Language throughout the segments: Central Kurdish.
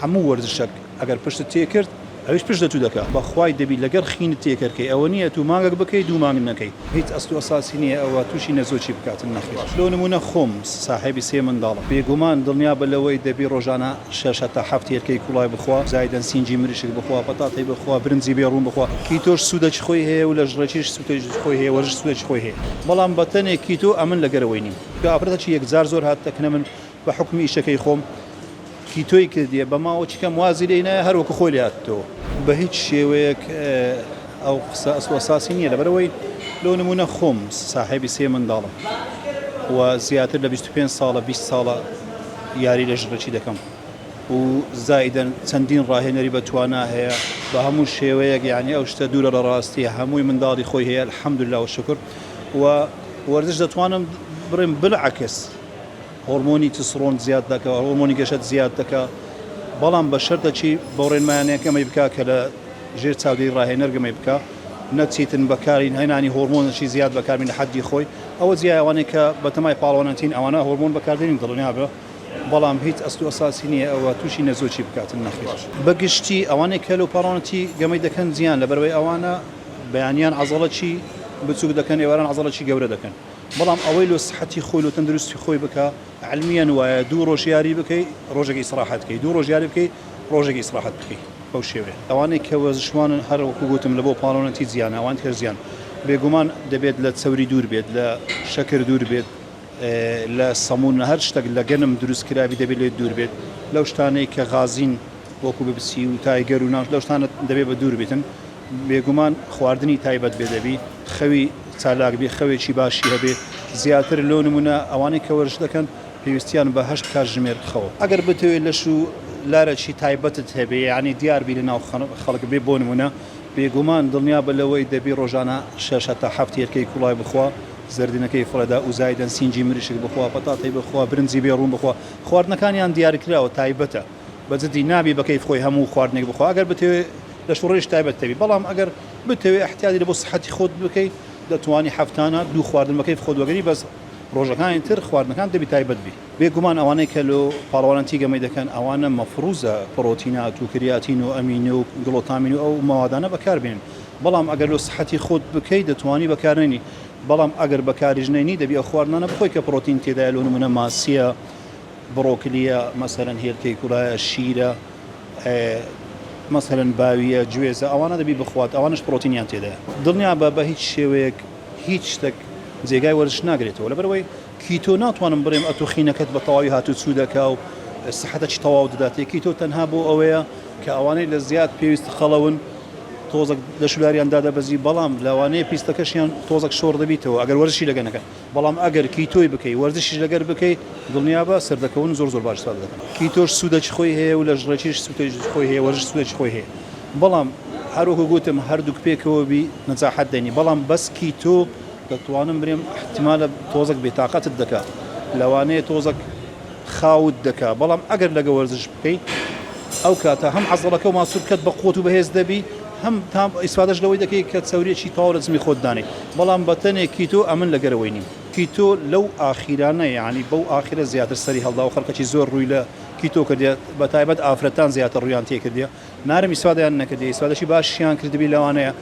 هەموو وەرزشێک ئەگەر پشتت تێ کرد ئەوش پشت دەتو دەکات بەخوای دەبی لەگەر خینت تێکەکەی ئەوە نییە تو مانگێک بکەی دوو مانگ نەکەی هیچ ئەسڵ و ئەساسی نییە ئەوە تووشی نەزۆکی بکاتن نەخێت لۆ نمونە خۆم ساحێبی سێ منداڵم بێگومان دڵنیا بە لەوەی دەبی ڕۆژانە 6 تا 7 هێرکەی کوڵای بخوا زایدەن سینجی مریشک بخوا پەتاتەی بخوا برنجی بێڕوون بخوا کیتۆش سوودەی خۆی هەیە و لە ژڕەکیش سوودەی خۆی هەیە وەرزش سوودەی خۆی هەیە بەڵام بەتەنێک کیتۆ ئەمن لەگەرەوەی نیم ئافرەتەی یەکجار زۆر هاتەکەنە من بە حکمی ئیشەکەی خۆم کیتۆی کردیە بە ماوە چکەم وازی لێ نایە هەروەکو خۆی لاتەوە بە هیچ شێوەیەک ئەو قسە ئەسوەساسی نییە لەبەرەوەی لۆ نمونە خۆم ساحێبی سێ منداڵم و زیاتر لە 25 ساڵە 20 ساڵە یاری لە ژڕەکی دەکەم و زایدەن چەندین ڕاهێنەری بەتوانە هەیە بە هەموو شێوەیەک یعنی ئەو شتە دوورە لە ڕاستی هەمووی منداڵی خۆی هەیە الحەمدولله و شکر و وەرزش دەتوانم بڕێم بالعکس هۆرمۆنی تستۆستێرۆن زیاد دەکات هۆرمۆنی گەشت زیاد دەکات بەڵام بە شەرتەچی بۆ ڕێنمایانەکەمەی بکە کە لە ژێر چاودەی ڕاهێنەرگەمەی بکە نەچیتن بەکارین هەینانی هۆرمۆنەکی زیاد بەکاربین لە حەدی خۆی ئەوە جیاوانەیە کە بەتەمای پاڵەوانەتین ئەوانە هۆرمۆن بەکاردێنین دڵنیا بە بەڵام هیچ ئەسڵ و ئەساسی نییە ئەوە تووشی نەزۆکی بکاتن نەخێت بەگشتی ئەوانەی کە لەو پاڵەوانەتی گەمەی دەکەن زیان لەبەرەوەی ئەوانە بەیانیان عەزەڵەکی بچووک دەکەن ئێواران عەزەڵەکی گەورە دەکەن بەڵام ئەوەی لە سحەتی خۆی لە تەندروستی خۆی بکە علمیان وایە دوو ڕۆژ یاری بکەی ڕۆژێکی ئیسراحەت بکەی دوو ڕۆژ یاری بکەی ڕۆژێکی ئیسراحەت بکەی بەو شێوەیە ئەوانەی کە وەرزشوانن هەر وەکو گوتم لە بۆ پاڵەوانەتی زیانە ئەوان هەر زیان بێگومان دەبێت لە چەوری دوور بێت لە شەکر دوور بێت لە سەمون هەر شتێک لە گەنم دروستکراوی دەبێت لێت دوور بێت لەو شتانەی کە غازین وەکو ببسی و تایگەر و ناش لەو شتانە دەبێت بە دوور بێتن بێگومان خواردنی تایبەت بێ دەبی خەوی چالاکبی خەوێکی باشی هەبێ زیاتر لۆ نمونە ئەوانەی کە وەرزش دەکەن پێویستیان بە 8 کاتژمێر خەوە ئەگەر بتەوێت لەش و لارەکی تایبەتت هەبێ یعنی دیاربی لە ناو خەڵک بێ بۆ نمونە بێگومان دڵنیا بە لەوەی دەبی ڕۆژانە 6 تا 7 هێرکەی کوڵای بخوا زەردینەکەی فڕەدا و زایدەن سینجی مریشک بخوا پەتاتەی بخوا برنجی بێڕوون بخوا خواردنەکانیان دیاریکراوە تایبەتە بەجددی نابی بەکەیف خۆی هەموو خواردنێک بخوا ئەگەر بتەوێت لە شوڕێش تایبەت دەبی بەڵام ئەگەر بتەوێت احتیاجی لە بۆ سحەتی خۆت بکەی دەتوانی هەفتانە دوو خواردن بەکەیف خۆت وەگەری بەس ڕۆژەکانی تر خواردنەکان دەبی تایبەت بی بێگومان ئەوانەی کە لە پاڵەوانەتی گەمەی دەکەن ئەوانە مەفروزە پرۆتینات و کریاتین و ئەمینە و گڵۆتامین و ئەو ماوادانە بەکاربێن بەڵام ئەگەر لە سحەتی خۆت بکەی دەتوانی بەکارێنی بەڵام ئەگەر بەکاریژنێنی دەبی ئەو خواردنانە بخۆی کە پرۆتین تێدایە لە نمونە ماسیە بڕۆکلیە مەسەرەن هێلکەی کوڕایە شیرە مەسەرەن باویە گوێزە ئەوانە دەبی بخوات ئەوانش پرۆتینیان تێدایە دڵنیا بە هیچ شێوەیەک هیچ شتێک جێگای وەرزش ناگرێتەوە لەبەرەوەی کیتۆ ناتوانم بڕێم ئەتۆخینەکەت بە تەواوی هاتوو چوو دەکا و سەحەتەکی تەواو دەداتێ کیتۆ تەنها بۆ ئەوەیە کە ئەوانەی لە زیاد پێویست خەڵەون تۆزێک لە شولاریاندا دەبەزی بەڵام لەوانەیە پیستەکەشیان تۆزێک شۆڕ دەبیتەوە ئەگەر وەرزشی لەگەنەکە بەڵام ئەگەر کیتۆی بکەی وەرزشیش لەگەر بکەی دڵنیا بە سەردەکەون زۆر باش ساد دەکەن کیتۆش سوودەی خۆی هەیە و لە ژڕەکیش سوودەی خۆی هەیە وەرزش سوودەی خۆی هەیە بەڵام هەروەکو گوتم هەردووک پێکەوە بی نەجاحەت دەنی بەڵام بەس کیتۆ دەتوانم برێم احتیمالە تۆزێک بێتاقەتت دەکات لەوانەیە تۆزێک خاوت دەکات بەڵام ئەگەر لەگە وەرزش بکەیت ئەو کاتە هەم عەزەڵەکە و ماسوولکەت بە قووت و بەهێز دەبی هەم تا ئیسفادەش لەوەی دەکەی کە چەوریەکی تەواو لە جسمی خۆت دانێت بەڵام بەتەنێک کیتۆ ئەمن لەگەرەوەی نیم کیتۆ لەو ئاخیرانە یعنی بەو ئاخرە زیاتر سەری هەڵدا و خەڵکەکی زۆر ڕووی لە کیتۆ کردێت بە تایبەت ئافرەتان زیاتر ڕویان تێکردێ نارم ئیسفادەیان نەکردێ ئیسفادەشی باشیان کردبی لەوانەیە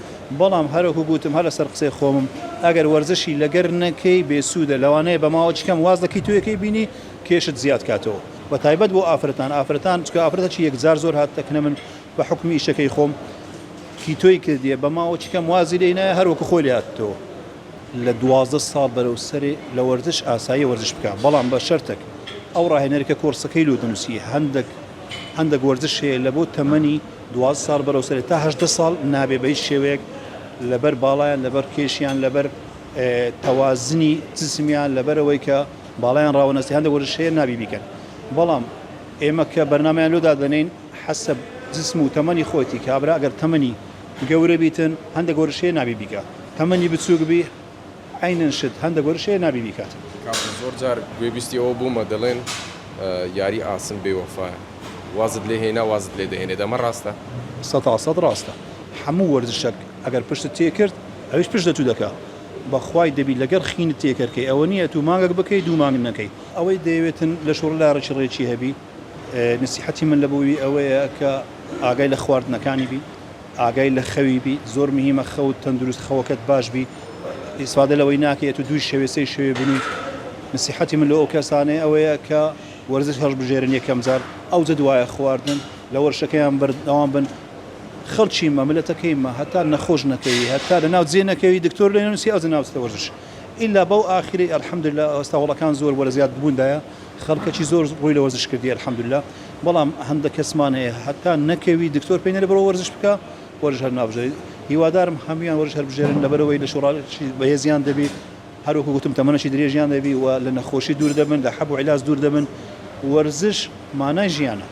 بەڵام هەروەکو گوتم هەر لەسەر قسەی خۆمم ئەگەر وەرزشی لەگەر نەکەی بێسوودە لەوانەیە بە ماوە چکەم واز لە کیتۆیەکەی بینی کێشت زیاد کاتەوە بە تایبەت بۆ ئافرەتان چکە ئافرەتەکی یەکجار زۆر هاتەکەنە من بە حکمی ئیشەکەی خۆم کیتۆی کردیە بە ماوە چکەم وازی لێ نایە هەروەکو خۆی لاتەوە لە 12 ساڵ بەرەو سەرێ لە وەرزش ئاسایی وەرزش بکە بەڵام بە شەرتێک ئەو ڕاهێنەرێکە کۆرسەکەی لۆ دەنووسی هەندێک وەرزش هەیە لە بۆ تەمەنی 12 ساڵ بەرەو سەرێ تا 18 ساڵ نابێ بە هیچ شێوەیەک لەبەر باڵایان لەبەر کێشیان لەبەر تەوازنی جسمیان لەبەرەوەی کە باڵایان ڕاوەنەستی هەندێک وەرزش هەیە نابی بیکەن بەڵام ئێمە کە بەرنامەیان لۆدا دەنین حەسەب جسم و تەمەنی خۆتی کابرا ئەگەر تەمەنی گەورە بیتن هەندێک وەرزش هەیە نابی بیکە تەمەنی بچووک بی عینەن شت هەندێک وەرزش هەیە نابی بیکات زۆر جار گوێبیستی ئەوە بوومە دەڵێن یاری ئاسن بێوەفایە وازت لێ هێنا وازت لێ دەهێنێ دەمە ڕاستە 100% ڕاستە هەموو وەرزشێک ئەگەر پشتت تێ کرد ئەوش پشت دەتو دەکات بەخوای دەبی لەگەر خینت تێکەکەی ئەوە نییە تو مانگێک بکەی دوو مانگ نەکەی ئەوەی دەیەوێتن لە شوڕ لارەکی ڕێکی هەبی نسیحەتی من لە بۆی ئەوەیە کە ئاگای لە خواردنەکانی بی، ئاگای لە خەوی بی، زۆر مهمە خەوت تەندروست خەوەکەت باش بی، ئیسفادە لەوەی ناکەیت و دوی شەوێسەی شەوێ بنی. نسیحەتی من لە ئەو کەسانەیە ئەوەیە کە وەرزش هەڵبژێرن یەکەم جار ئەو جە دوایە خواردن لە وەرشەکەیان بەردەوام بن. خەڵکی مەملەتەکەیمە هەتا نەخۆش نەکەوی هەتا لە ناو جێ نەکەوی دکتۆر لێ نووسی ئەو ناوچتە وەرزش ئیلا بەو ئاخری ئەلحەمدوللا ئێستا وڵەکان زۆر وەرە زیاد بووندایە خەڵکەکی زۆر ڕووی لە وەرزش کردی ئەلحەمدوللا. بەڵام هەندێک کەسمان هەیە هەتا نەکەوی دکتۆر پێی نەرێ بڕۆ وەرزش بکە وەرزش هەر نابژێری. هیوادارم هەمویان وەرزش هەڵبژێرن لەبەرەوەی لە شوڕاشی بەهێزیان دەبێت هەروەکو گوتم تەمەنەشی درێژیان دەبی و لە نەخۆشی دوور دەبن لە حەب و عیلاج دوور دەبن. وەرزش مانای ژیانە.